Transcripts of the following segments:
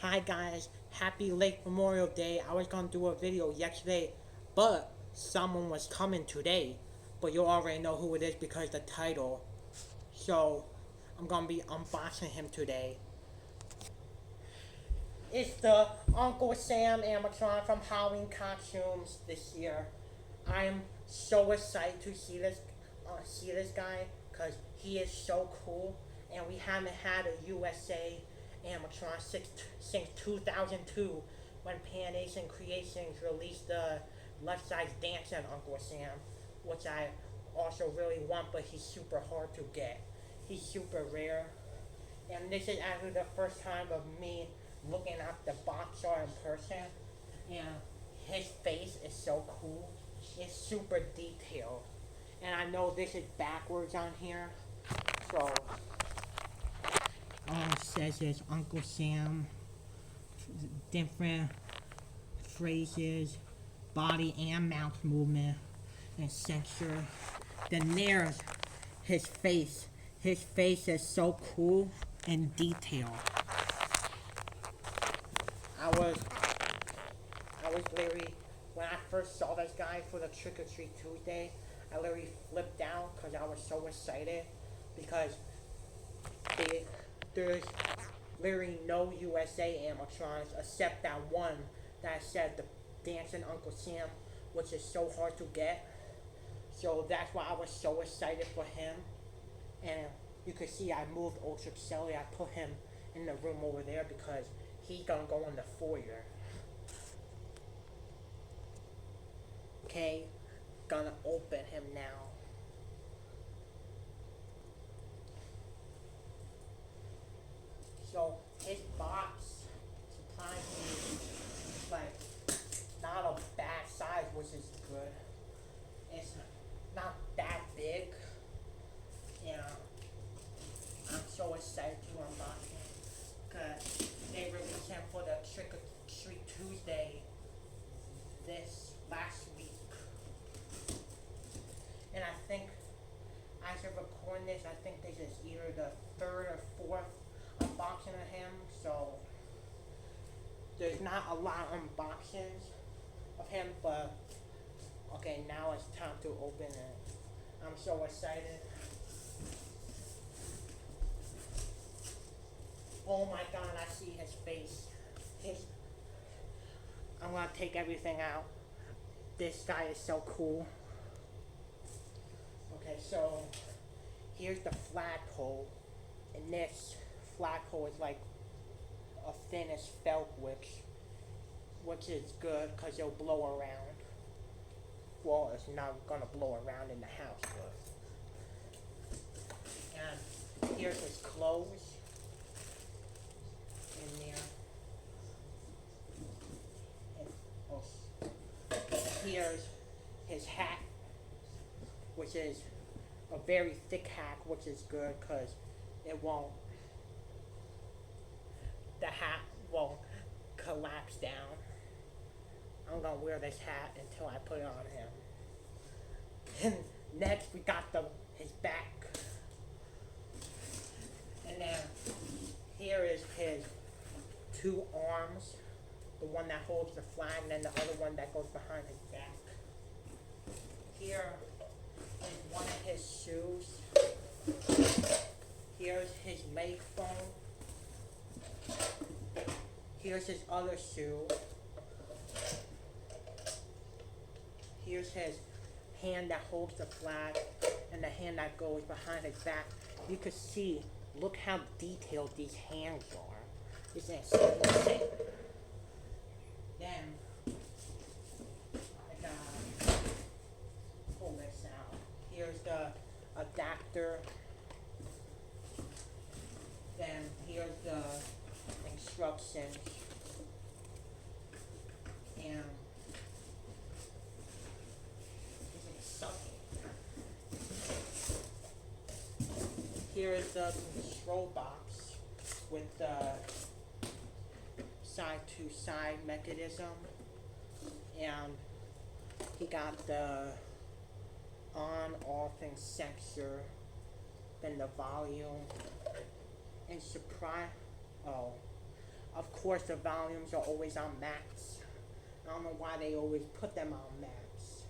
Hi guys, happy late Memorial Day. I was gonna do a video yesterday, but someone was coming today. But you already know who it is because the title. So I'm gonna be unboxing him today. It's the Uncle Sam animatron from Halloween costumes this year. I'm so excited to see this guy because he is so cool, and we haven't had a USA animatron since 2002 when Pan Asian Creations released the Left Side Dancing Uncle Sam, which I also really want, but he's super hard to get. He's super rare, and this is actually the first time of me looking at the box art in person. And his face is so cool. It's super detailed. And I know this is backwards on here. So all it says is Uncle Sam, different phrases, body and mouth movement, and censor. Then there's his face. His face is so cool and detailed. I was literally, when I first saw this guy for the Trick or Treat Tuesday, I literally flipped out because I was so excited because they, there's literally no USA animatronics except that one that said the Dancing Uncle Sam, which is so hard to get. So that's why I was so excited for him. And you can see I moved Ultra Celly. I put him in the room over there because he's gonna go in the foyer. Okay, gonna open him now. So his box surprisingly is like not a bad size, which is good. It's not that big. Yeah, I'm so excited to unbox him because they released him for the Trick or Treat Tuesday this last week. And I think, as of recording this, I think this is either the third or fourth unboxing of him. So there's not a lot of unboxings of him, but okay, now it's time to open it. I'm so excited. Oh my god, I see his face. I'm gonna take everything out. This guy is so cool. Okay, so here's the flagpole, and this flagpole is like a thin as felt, which is good because it'll blow around. Well, it's not gonna blow around in the house, but. And here's his clothes in there. And here's his hat, which is a very thick hat, which is good because the hat won't collapse down. I'm gonna wear this hat until I put it on him. And next we got his back. And then here is his two arms. The one that holds the flag and then the other one that goes behind his back. Here is one of his shoes. Here's his megaphone. Here's his other shoe. Here's his hand that holds the flag and the hand that goes behind his back. You can see, look how detailed these hands are. Isn't it so insane? Then I gotta pull this out. Here's the adapter. Then here's the instructions. And here is the control box with the side-to-side mechanism, and he got the on-off and sensor, then the volume, and Of course, the volumes are always on max. I don't know why they always put them on max.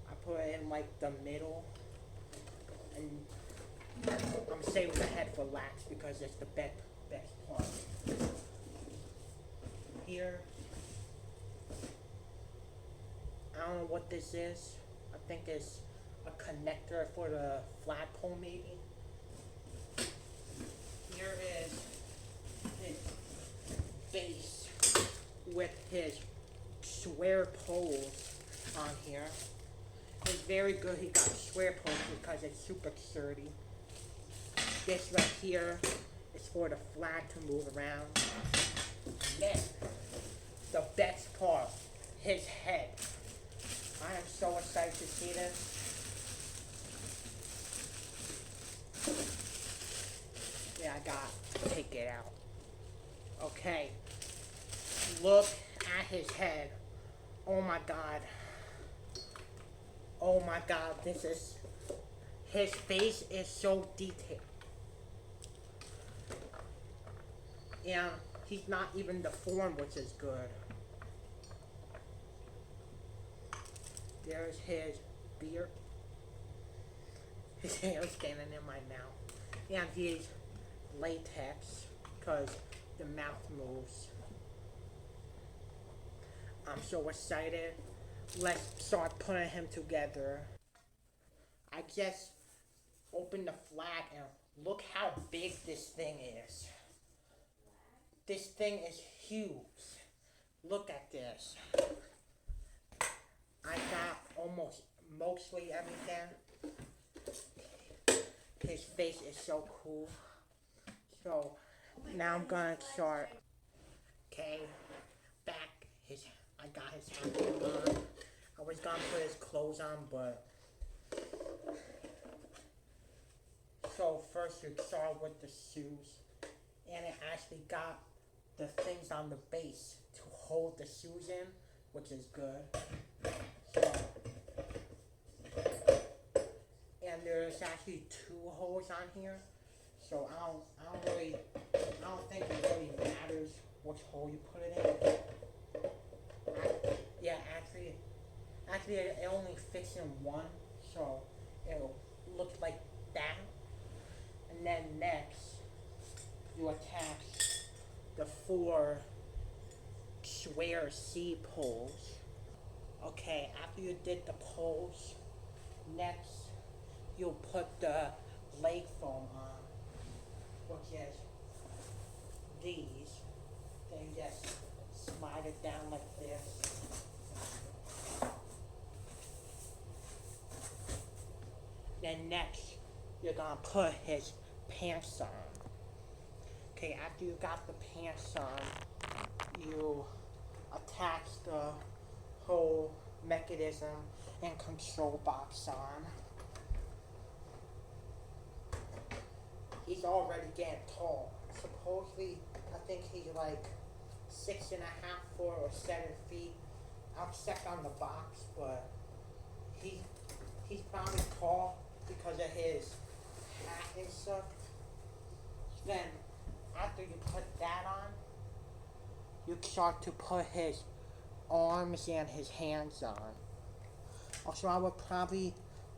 I put it in like the middle, and I'm saving the head for last because it's the best part. Here, I don't know what this is. I think it's a connector for the flagpole maybe. Here is his base with his square poles on here. It's very good he got square poles because it's super sturdy. This right here is for the flag to move around. Then, the best part, his head. I am so excited to see this. Yeah, I got to take it out. Okay. Look at his head. Oh my god. Oh my god, this is... His face is so detailed. And he's not even deformed, which is good. There's his beard. His hair is getting in my mouth. And he's latex, because the mouth moves. I'm so excited. Let's start putting him together. I just opened the flag and look how big this thing is. This thing is huge. Look at this. I got mostly everything. His face is so cool. So now I'm gonna start. Okay, back his. I got his hat on. I was gonna put his clothes on, but so first you start with the shoes, and it actually got the things on the base to hold the shoes in, which is good. So, and there's actually 2 holes on here, so I don't think it really matters which hole you put it in. Yeah, actually it only fits in one, so it'll look like that. And then next, you attach the 4 square C poles. Okay, after you did the poles, next you'll put the leg foam on, which is these. Then just slide it down like this. Then next, you're gonna put his pants on. Okay, after you got the pants on, you attach the whole mechanism and control box on. He's already getting tall. Supposedly, I think he's like 6.5 or 7 feet. I'll check on the box, but he's probably tall because of his hat and stuff. Then, after you put that on, you start to put his arms and his hands on. Also, I would probably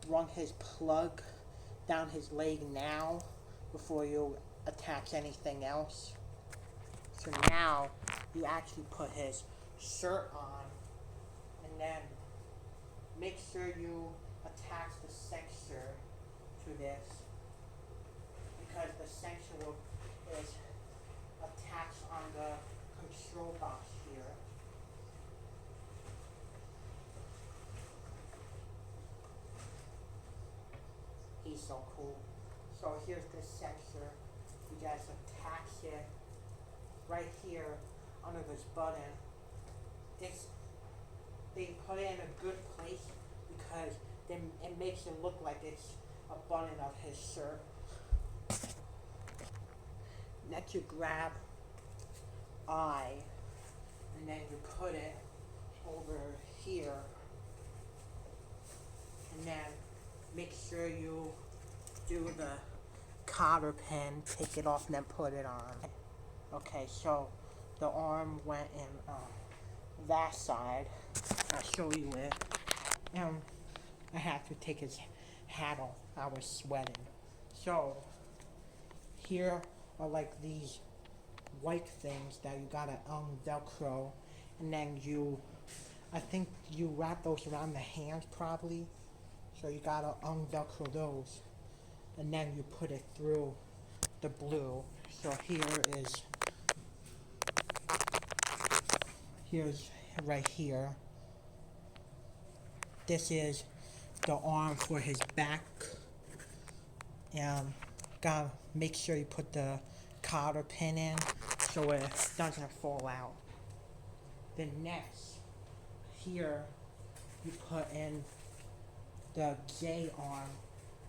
run his plug down his leg now before you attach anything else. So now you actually put his shirt on, and then make sure you attach the sensor to this, because the sensor is attached on the control box here. He's so cool. So here's the sensor. You guys attach it right here under this button. They put it in a good place because it makes it look like it's a button of his shirt. Next you grab I, and then you put it over here, and then make sure you do the cotter pin, take it off, and then put it on. Okay, so the arm went in that side. I'll show you it. And I had to take his hat off. I was sweating. So here are like these white things that you gotta Velcro, and then I think you wrap those around the hands probably. So you gotta Velcro those, and then you put it through the blue. So here's right here. This is the arm for his back. And gotta make sure you put the cotter pin in so it doesn't fall out. Then next, here you put in the J arm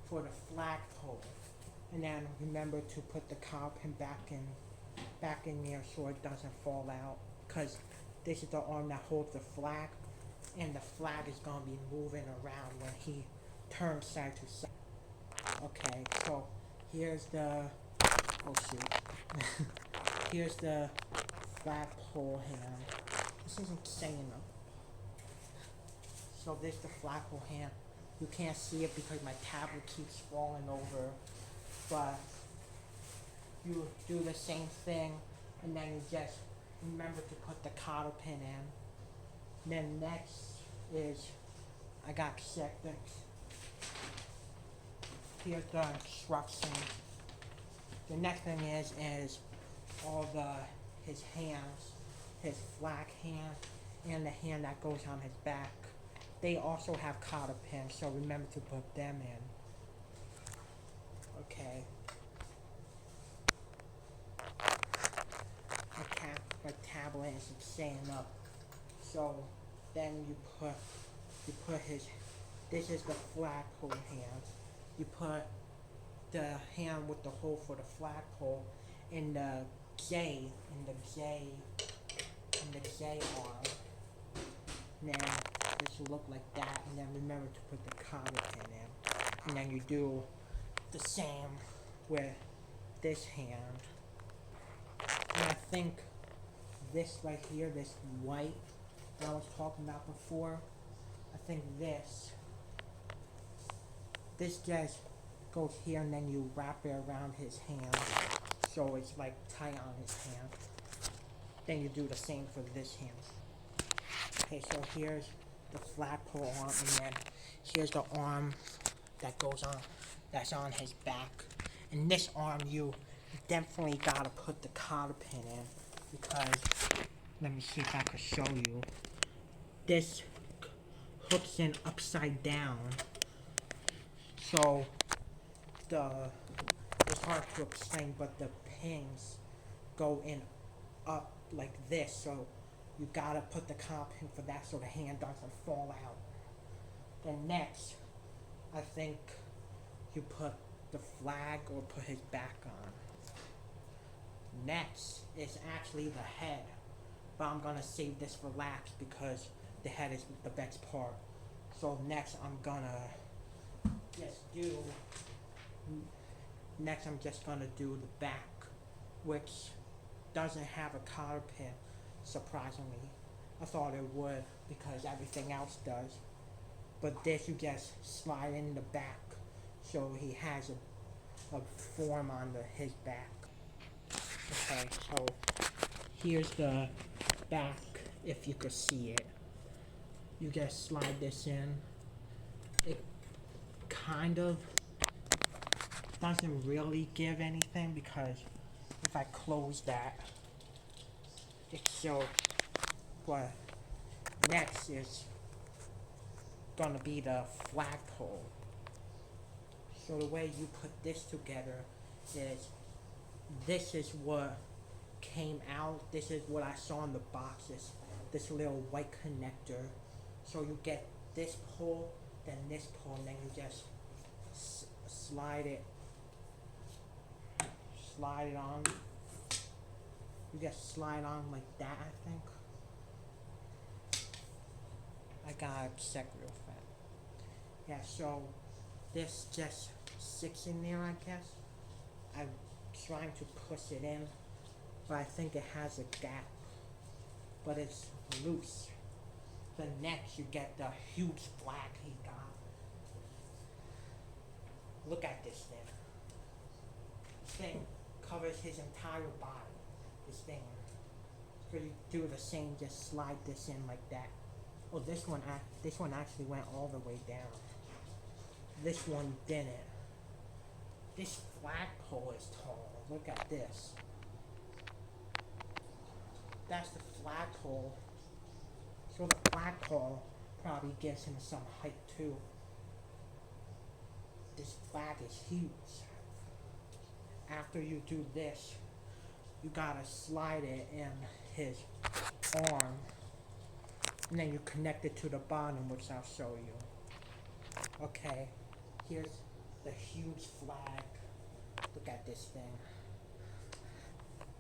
for the flagpole, and then remember to put the cotter pin back in there so it doesn't fall out. Cause this is the arm that holds the flag, and the flag is gonna be moving around when he turns side to side. Okay, so here's the oh shoot. Here's the flagpole hand. This isn't saying enough. So this is the flagpole hand. You can't see it because my tablet keeps falling over, but you do the same thing, and then you just remember to put the cotter pin in. Then next is I got acceptance. Here's the instructions. The next thing is all his hands, his flag hand, and the hand that goes on his back. They also have cotter pins, so remember to put them in. Okay. My tablet isn't staying up. So then you put this is the flagpole hand. You put the hand with the hole for the flagpole in the J arm. Now this will look like that, and then remember to put the cotter pin in. And then you do the same with this hand. And I think this right here, this white that I was talking about before, I think this just goes here, and then you wrap it around his hand so it's like tight on his hand. Then you do the same for this hand. Okay, so here's the flagpole arm, and then here's the arm that's on his back. And this arm you definitely gotta put the cotter pin in, because let me see if I can show you. This hooks in upside down, so it's hard to explain, but the pins go in up like this, so you gotta put the cotter pin for that so the hand doesn't fall out. Then next, I think you put the flag or put his back on. Next is actually the head, but I'm gonna save this for last because the head is the best part. So next I'm just gonna do the back, which doesn't have a cotter pin, surprisingly. I thought it would because everything else does. But this you just slide in the back so he has a form on his back. Okay, so here's the back if you could see it. You just slide this in. It kind of doesn't really give anything because if I close that, it shows. But next is gonna be the flagpole. So the way you put this together is this is what came out. This is what I saw in the boxes. This little white connector. So you get this pole, then this pole, and then you just slide it on. You just slide on like that, I think. I gotta check real fast. Yeah, so this just sits in there, I guess. I'm trying to push it in, but I think it has a gap, but it's loose. Then next you get the huge flag he got. Look at this thing. This thing covers his entire body. This thing. So you do the same, just slide this in like that. Oh, this one actually went all the way down. This one didn't. This flagpole is tall. Look at this. That's the flagpole. So the flagpole probably gives him some height too. This flag is huge. After you do this, you gotta slide it in his arm. And then you connect it to the bottom, which I'll show you. Okay, here's the huge flag. Look at this thing.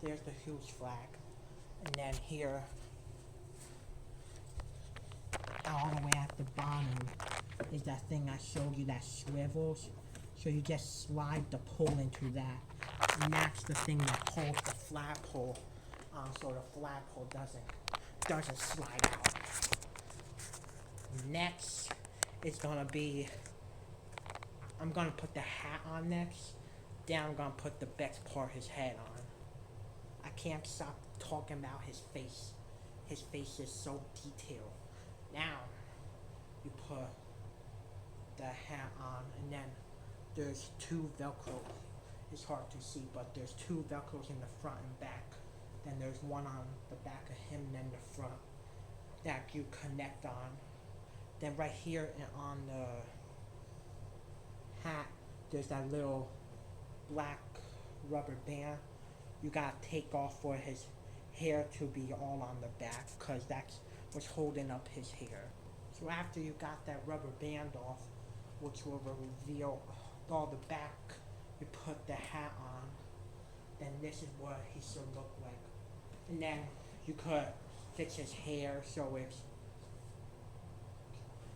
There's the huge flag. And then here, all the way at the bottom, is that thing I showed you that swivels. So you just slide the pole into that. And that's the thing that holds the flagpole so the flagpole doesn't slide out. Next is gonna be, I'm gonna put the hat on next. Then I'm gonna put the best part, his head on. I can't stop talking about his face. His face is so detailed. Now, you put the hat on, and then there's two Velcros. It's hard to see, but there's two Velcros in the front and back. Then there's one on the back of him, and then the front that you connect on. Then right here and on the hat, there's that little black rubber band. You gotta take off for his hair to be all on the back, because that's what's holding up his hair. So after you got that rubber band off, which will reveal all the back, you put the hat on. Then this is what he should look like. And then you could fix his hair so it's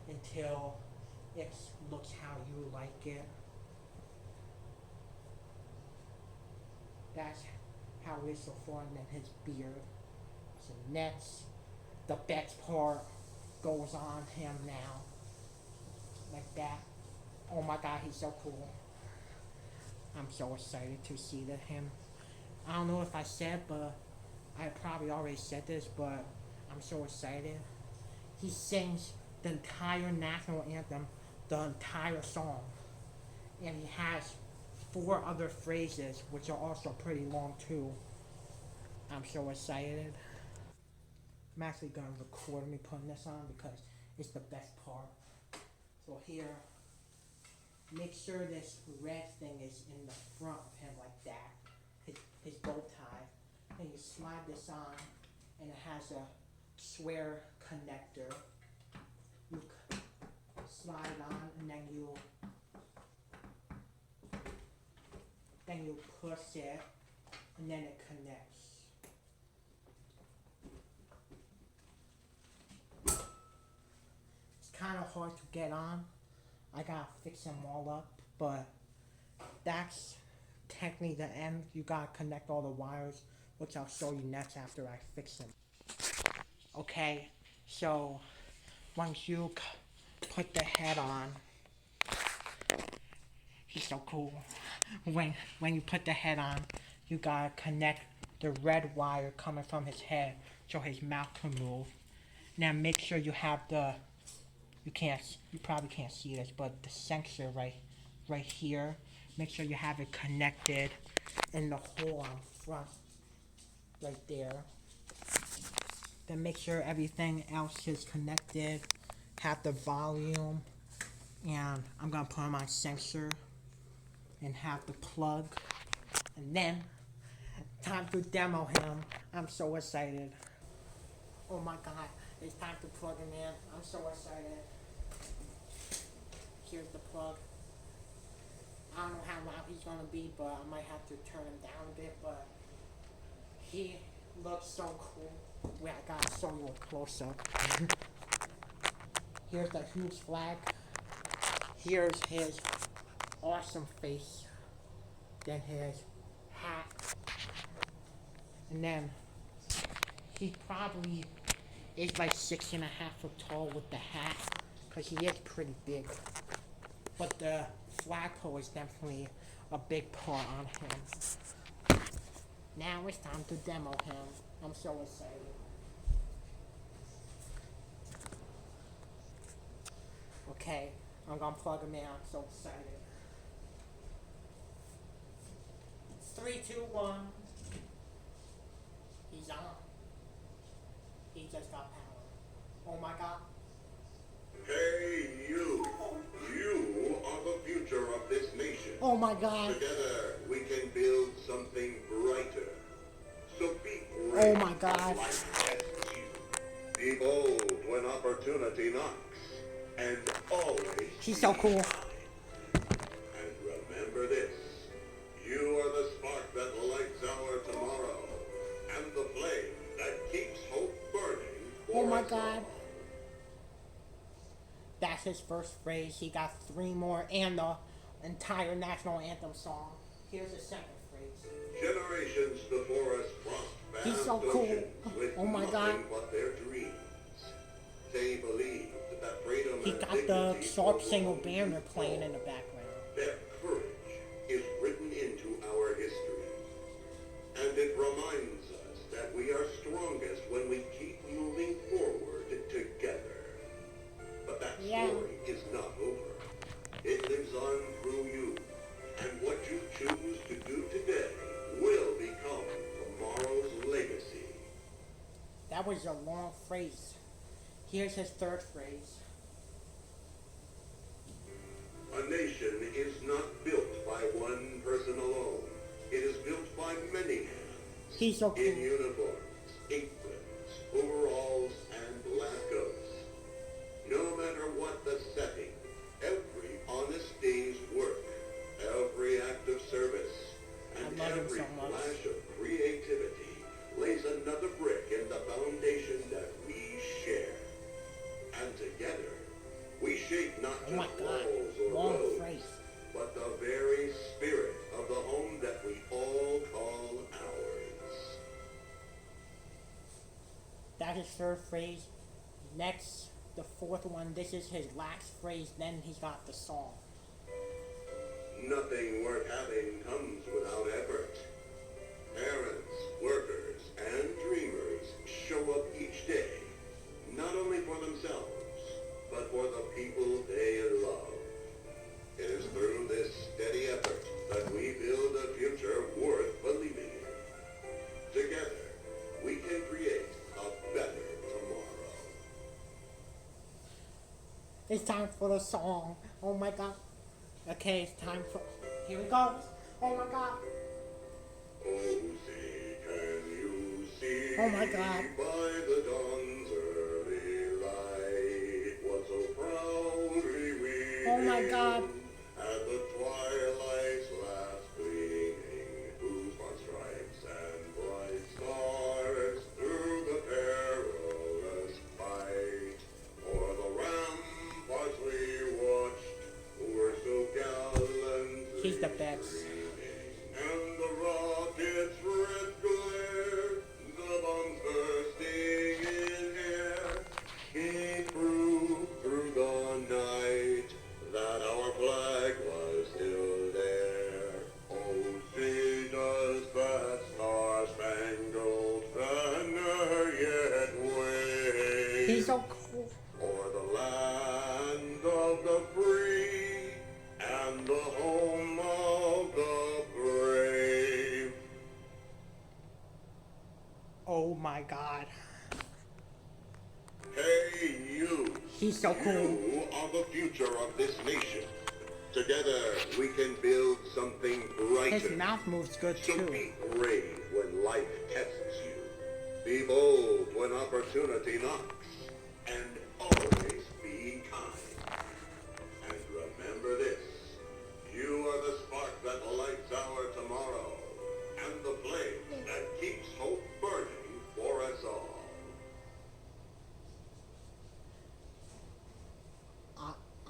until it looks how you like it. That's how it is so far, and then his beard. So next, the best part goes on him now. Like that. Oh my god, he's so cool. I'm so excited to see him. I don't know if I said, but I probably already said this, but I'm so excited. He sings the entire national anthem, the entire song. And he has 4 other phrases, which are also pretty long too. I'm so excited. I'm actually gonna record me putting this on because it's the best part. So here, make sure this red thing is in the front of him like that. His bow tie. And you slide this on, and it has a square connector. You slide it on, and then you push it, and then it connects. It's kind of hard to get on. I gotta fix them all up, but that's technically the end. You gotta connect all the wires, which I'll show you next after I fix them. Okay, so once you put the head on, he's so cool. When you put the head on, you gotta connect the red wire coming from his head so his mouth can move. Now make sure you have you probably can't see this, but the sensor right here, make sure you have it connected in the hole on front, right there. Then make sure everything else is connected, have the volume, and I'm gonna put on my sensor and have the plug, and then time to demo him. I'm so excited. Oh my god, it's time to plug him in. I'm so excited. Here's the plug. I don't know how loud he's gonna be, but I might have to turn him down a bit, but he looks so cool. Wait, I gotta show you a close up. Here's the huge flag. Here's his awesome face. Then his hat. And then he probably is like 6.5 foot tall with the hat, because he is pretty big. But the flagpole is definitely a big part on him. Now it's time to demo him. I'm so excited. Okay, I'm gonna plug him in. I'm so excited. 3, 2, 1. He's on. He just got power. Oh my god. Hey, you. You are the future of this nation. Oh my god. Together, we can build something brighter. So be Oh brave. my god. Life tests you. Be bold when opportunity knocks. And always He's so cool. And remember this. You are the spark that lights our tomorrow. And the flame that keeps hope burning for Oh my us all. god. That's his first phrase. He got 3 more and the entire national anthem song. Here's the second phrase. Generations before us crossed vast He's so cool. oceans with Oh my nothing god. but their dreams. They believed that freedom He and got the dignity Sharp were Single wrong banner to playing fall. in the background. Their courage is written into our history. And it reminds us that we are strongest when we keep moving forward together. But that story is not over. It lives on through you. And what you choose to do today will become tomorrow's legacy. That was a long phrase. Here's his third phrase. A nation is not built by one person alone. It is built by many hands. He's so In cool. uniforms, aprons, overalls, and lab coats. No matter what the setting, every honest day's work, every act of service, and I love him every so much. flash of creativity lays another brick in the foundation that we share. And together, we shape not Oh my just god. walls or Long roads, phrase. but the very spirit of the home that we all call ours. That is third phrase. Next, the fourth one. This is his last phrase. Then he got the song. Nothing worth having comes without effort. Parents, workers, and dreamers show up each day, not only for themselves, but for the people they love. It is through this steady effort that we build a future worth believing in. Together, we can create a better tomorrow. It's time for the song. Oh my god. Okay, it's time for... Here it goes. Oh my god. Oh, see, can you see? Oh my god. By the dawn's early light, what so proudly we Oh my hailed god. at the twilight's last gleaming, whose broad stripes and bright stars through the perilous fight, o'er the ramparts we watched, who were so gallantly He's the best. and the rocket's red glare, the bombs bursting in air, he proved through the night that our flag was still there. Oh, see, does that star-spangled banner yet wave? He's so cool. O'er the land of the free and the home of the brave. Oh my god. Hey, you. He's so cool. You are the future of this nation. Together, we can build something brighter. His mouth moves good So too. be brave when life tests you. Be bold when opportunity knocks. And always be kind. And remember this. You are the spark that lights our tomorrow. And the flame that keeps hope burning for us all.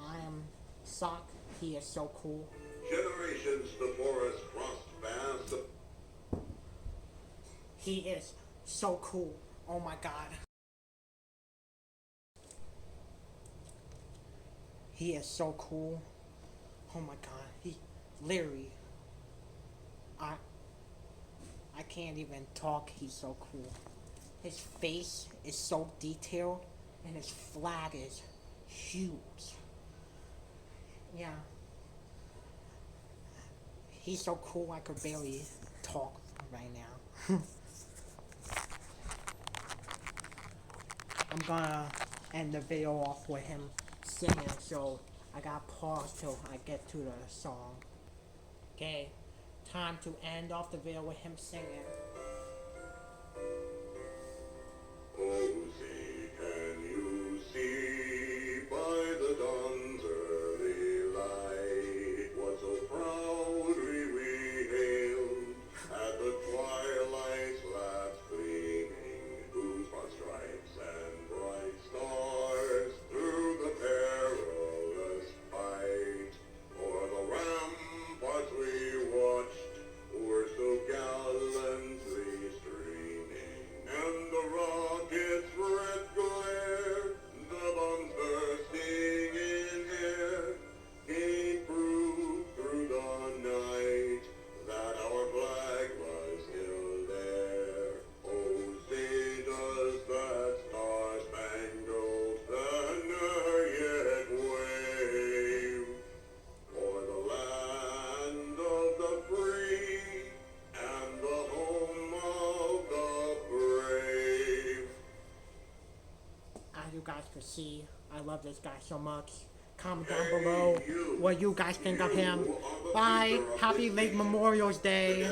I am Sock. He is so cool. Generations before us crossed paths of... He is so cool. Oh my god. He is so cool. Oh my god. He literally I I can't even talk. He's so cool. His face is so detailed and his flag is huge. Yeah. He's so cool I could barely talk right now. I'm gonna end the video off with him singing, so I gotta pause till I get to the song. Okay, time to end off the video with him singing. Oh, see, can you see by the dawn's early light what so proudly we hailed at the twilight's last gleaming, whose broad stripes and bright stars through the perilous fight o'er the ramparts we watched were so gallantly streaming, and the rocket's red glare, the bombs bursting in air, gave proof through the night that our flag was still there. Oh, say does that star-spangled banner yet wave o'er the land of the free and the home of the brave? As you guys can see, I love this guy so much. Comment down below what you guys think of him. Bye. Happy late Memorial's Day.